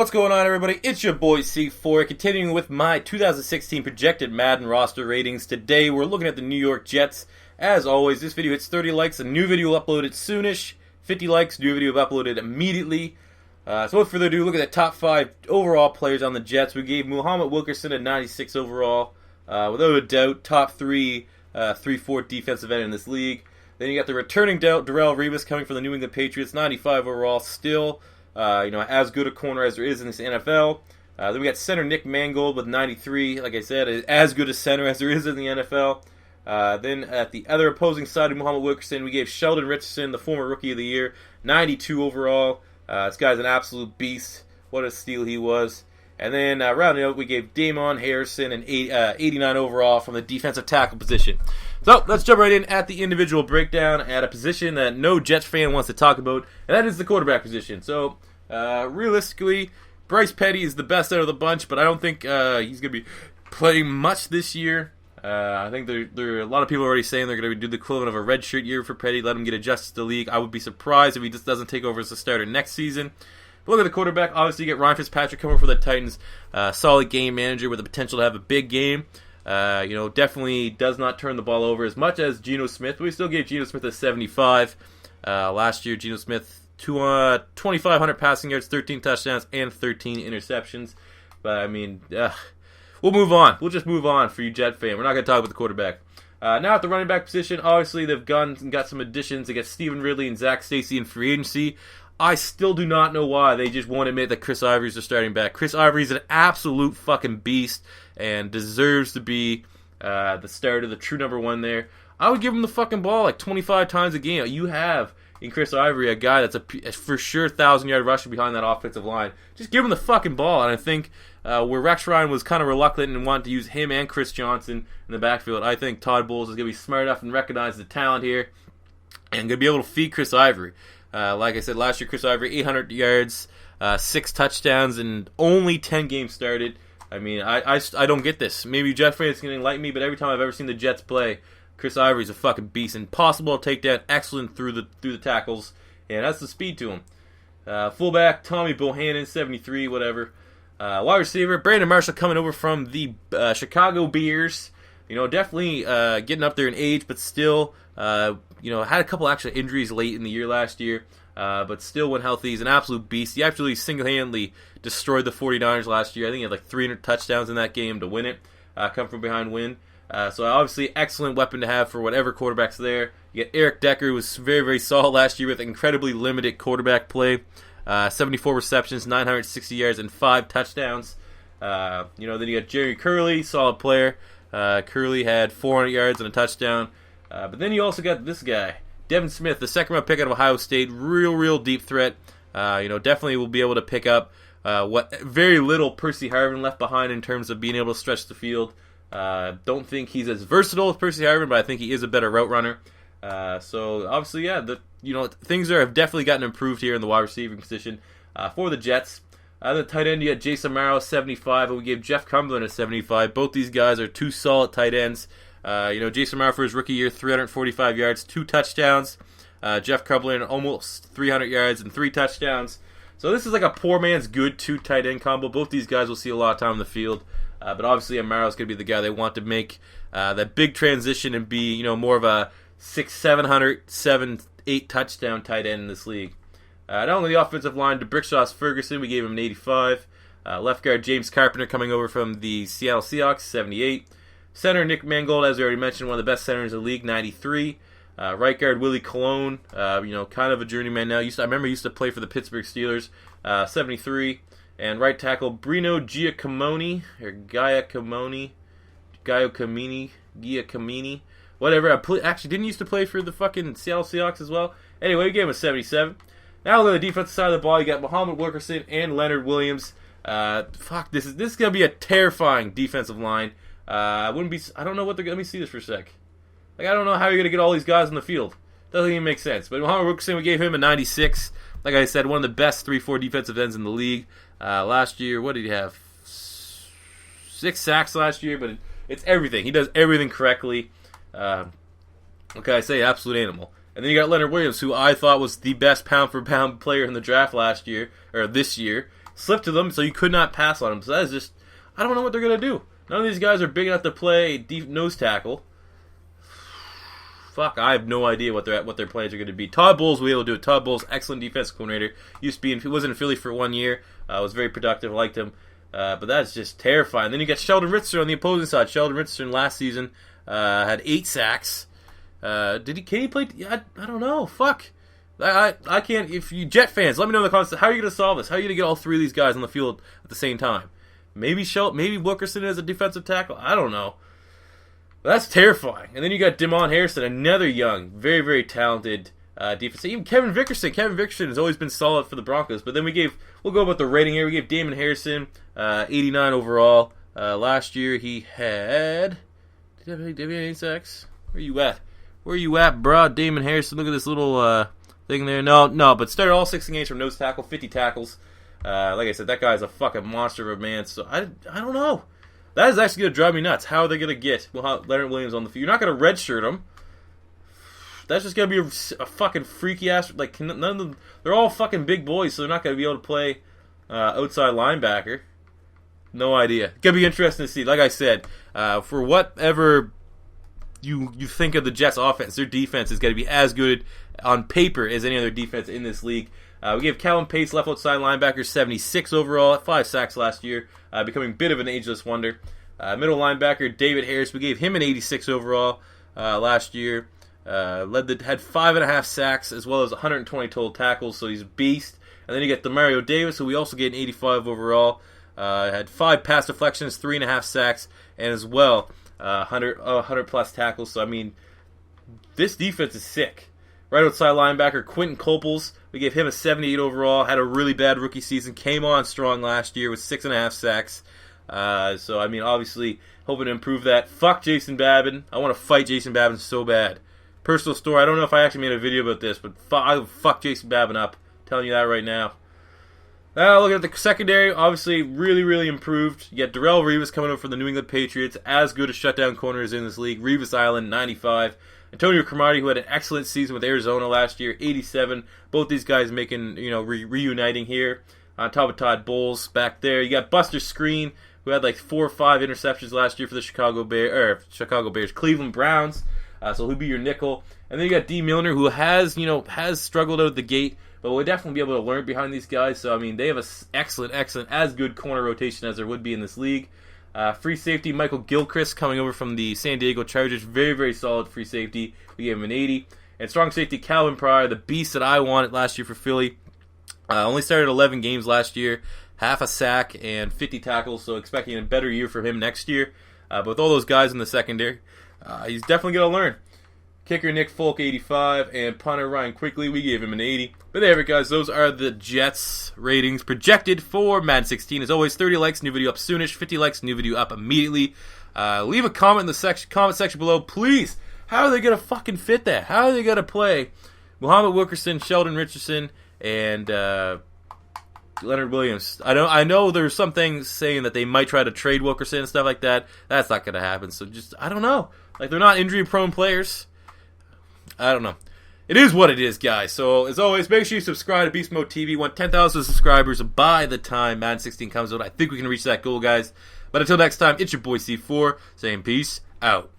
What's going on, everybody? It's your boy C4, continuing with my 2016 projected Madden roster ratings. Today, we're looking at the New York Jets. As always, this video hits 30 likes. A new video uploaded soonish. 50 likes, new video uploaded immediately. So without further ado, look at the top 5 overall players on the Jets. We gave Muhammad Wilkerson a 96 overall. Without a doubt, top 3-4 defensive end in this league. Then you got the returning Darrelle Revis coming from the New England Patriots, 95 overall, still as good a corner as there is in this NFL. Then we got center Nick Mangold with 93. Like I said, as good a center as there is in the NFL. Then at the other opposing side of Muhammad Wilkerson, we gave Sheldon Richardson, the former Rookie of the Year, 92 overall. This guy's an absolute beast. What a steal he was. And then rounding out, we gave Damon Harrison an 89 overall from the defensive tackle position. So let's jump right in at the individual breakdown at a position that no Jets fan wants to talk about, and that is the quarterback position. So realistically, Bryce Petty is the best out of the bunch, but I don't think he's going to be playing much this year. I think there are a lot of people already saying they're going to do the equivalent of a redshirt year for Petty, let him get adjusted to the league. I would be surprised if he just doesn't take over as a starter next season. But look at the quarterback. Obviously, you get Ryan Fitzpatrick coming for the Titans. Solid game manager with the potential to have a big game. Definitely does not turn the ball over as much as Geno Smith. But we still gave Geno Smith a 75. Last year, Geno Smith, 2,500 passing yards, 13 touchdowns, and 13 interceptions. But, I mean, we'll move on. We'll just move on for you Jet fan. We're not going to talk about the quarterback. Now at the running back position, obviously they've gone and got some additions. They got Stephen Ridley and Zach Stacy in free agency. I still do not know why they just won't admit that Chris Ivory is the starting back. Chris Ivory is an absolute fucking beast and deserves to be the starter, the true number one there. I would give him the fucking ball like 25 times a game. You have in Chris Ivory a guy that's a for sure 1,000-yard rusher behind that offensive line. Just give him the fucking ball. And I think where Rex Ryan was kind of reluctant and wanted to use him and Chris Johnson in the backfield, I think Todd Bowles is going to be smart enough and recognize the talent here and going to be able to feed Chris Ivory. Like I said, last year Chris Ivory, 800 yards, 6 touchdowns, and only 10 games started. I mean, I don't get this. Maybe Jet fans can enlighten me, but every time I've ever seen the Jets play, Chris Ivory's a fucking beast. Impossible to take down, excellent through the tackles, and that's the speed to him. Fullback, Tommy Bohannon, 73, whatever. Wide receiver, Brandon Marshall coming over from the Chicago Bears. Definitely getting up there in age, but still, had a couple actual injuries late in the year last year, but still when healthy, he's an absolute beast. He actually single-handedly destroyed the 49ers last year. I think he had like 300 touchdowns in that game to win it, come from behind win. So obviously, excellent weapon to have for whatever quarterback's there. You get Eric Decker, who was very, very solid last year with incredibly limited quarterback play. 74 receptions, 960 yards, and 5 touchdowns. Then you got Jerry Curley, solid player. Curley had 400 yards and a touchdown. But then you also got this guy, Devin Smith, the second-round pick out of Ohio State. Real deep threat. Definitely will be able to pick up what very little Percy Harvin left behind in terms of being able to stretch the field. Don't think he's as versatile as Percy Harvin, but I think he is a better route runner. So obviously, things have definitely gotten improved here in the wide receiving position for the Jets. The tight end, you got Jace Amaro, 75, and we gave Jeff Cumberland a 75. Both these guys are two solid tight ends. Jace Amaro for his rookie year, 345 yards, 2 touchdowns. Jeff Cumberland, almost 300 yards and 3 touchdowns. So this is like a poor man's good 2 tight end combo. Both these guys will see a lot of time in the field. But obviously Amaro's going to be the guy they want to make that big transition and be, more of a 700-8 touchdown tight end in this league. Not only the offensive line, DeBrickshaw's Ferguson, we gave him an 85. Left guard James Carpenter coming over from the Seattle Seahawks, 78. Center Nick Mangold, as we already mentioned, one of the best centers in the league, 93. Right guard Willie Colon, kind of a journeyman now. I remember he used to play for the Pittsburgh Steelers, 73. And right tackle Brino Giacomini, whatever. Actually, didn't he used to play for the fucking Seattle Seahawks as well? Anyway, we gave him a 77. Now look at the defensive side of the ball. You got Muhammad Wilkerson and Leonard Williams. This is gonna be a terrifying defensive line. I don't know what they're. Let me see this for a sec. I don't know how you're gonna get all these guys on the field. Doesn't even make sense. But Muhammad Wilkerson, we gave him a 96. Like I said, one of the best 3-4 defensive ends in the league. Last year, what did he have? 6 sacks last year, but it's everything. He does everything correctly. I say absolute animal. And then you got Leonard Williams, who I thought was the best pound-for-pound player in the draft this year. slipped to them, so you could not pass on them. So that is just, I don't know what they're going to do. None of these guys are big enough to play deep nose tackle. Fuck, I have no idea what their plans are going to be. Todd Bowles will be able to do it. Todd Bowles, excellent defensive coordinator. Was in Philly for 1 year. Was very productive. Liked him. But that's just terrifying. Then you got Sheldon Richardson on the opposing side. Sheldon Richardson last season had 8 sacks. Can he play? I don't know. Fuck. I can't. If you Jet fans, let me know in the comments. How are you going to solve this? How are you going to get all 3 of these guys on the field at the same time? Maybe Wilkerson as a defensive tackle. I don't know. But that's terrifying. And then you got Damon Harrison, another young, very, very talented defense. Even Kevin Wilkerson. Kevin Wilkerson has always been solid for the Broncos. But then we'll go about the rating here. We gave Damon Harrison 89 overall. Last year he had, did he have any sacks? Where you at, bro? Damon Harrison, look at this little thing there. No, but started all 16 games from nose tackle, 50 tackles. Like I said, that guy's a fucking monster of a man. So I don't know. That is actually going to drive me nuts. How are they going to get Leonard Williams on the field? You're not going to redshirt him. That's just going to be a fucking freaky ass. Like, none of them, they're all fucking big boys, so they're not going to be able to play outside linebacker. No idea. Going to be interesting to see. Like I said, for whatever you think of the Jets' offense, their defense is going to be as good on paper as any other defense in this league. We gave Callum Pace, left outside linebacker, 76 overall, 5 sacks last year, becoming a bit of an ageless wonder. Middle linebacker, David Harris, we gave him an 86 overall last year. Had 5.5 sacks as well as 120 total tackles, so he's a beast. And then you get Demario Davis, who we also get an 85 overall. Had 5 pass deflections, 3.5 sacks, and as well 100 plus tackles. So I mean, this defense is sick. Right outside linebacker, Quentin Coples. We gave him a 78 overall. Had a really bad rookie season. Came on strong last year with 6.5 sacks. So, I mean, obviously, hoping to improve that. Fuck Jason Babin. I want to fight Jason Babin so bad. Personal story. I don't know if I actually made a video about this, but I would fuck Jason Babin up. I'm telling you that right now. Now, looking at the secondary, obviously, really, really improved. You got Darrelle Revis coming up from the New England Patriots. As good as shutdown corners in this league. Revis Island, 95. Antonio Cromartie, who had an excellent season with Arizona last year, 87. Both these guys making, reuniting here. On top of Todd Bowles back there. You got Buster Screen, who had like 4 or 5 interceptions last year for the Cleveland Browns. So he'll be your nickel. And then you got D. Milner, who has struggled out of the gate, but will definitely be able to learn behind these guys. So, I mean, they have an excellent, as good corner rotation as there would be in this league. Free safety, Michael Gilchrist, coming over from the San Diego Chargers. Very, very solid free safety. We gave him an 80. And strong safety, Calvin Pryor, the beast that I wanted last year for Philly. Only started 11 games last year. Half a sack and 50 tackles, so expecting a better year for him next year. But with all those guys in the secondary, he's definitely going to learn. Kicker Nick Folk, 85, and punter Ryan Quickly, we gave him an 80. But there we go, guys. Those are the Jets ratings projected for Madden 16. As always, 30 likes, new video up soonish. 50 likes, new video up immediately. Leave a comment in the comment section below, please. How are they going to fucking fit that? How are they going to play Muhammad Wilkerson, Sheldon Richardson, and Leonard Williams? I know there's some things saying that they might try to trade Wilkerson and stuff like that. That's not going to happen. So just, I don't know. Like, they're not injury-prone players. I don't know. It is what it is, guys. So, as always, make sure you subscribe to Beast Mode TV. We want 10,000 subscribers by the time Madden 16 comes out. I think we can reach that goal, guys. But until next time, it's your boy C4 saying peace out.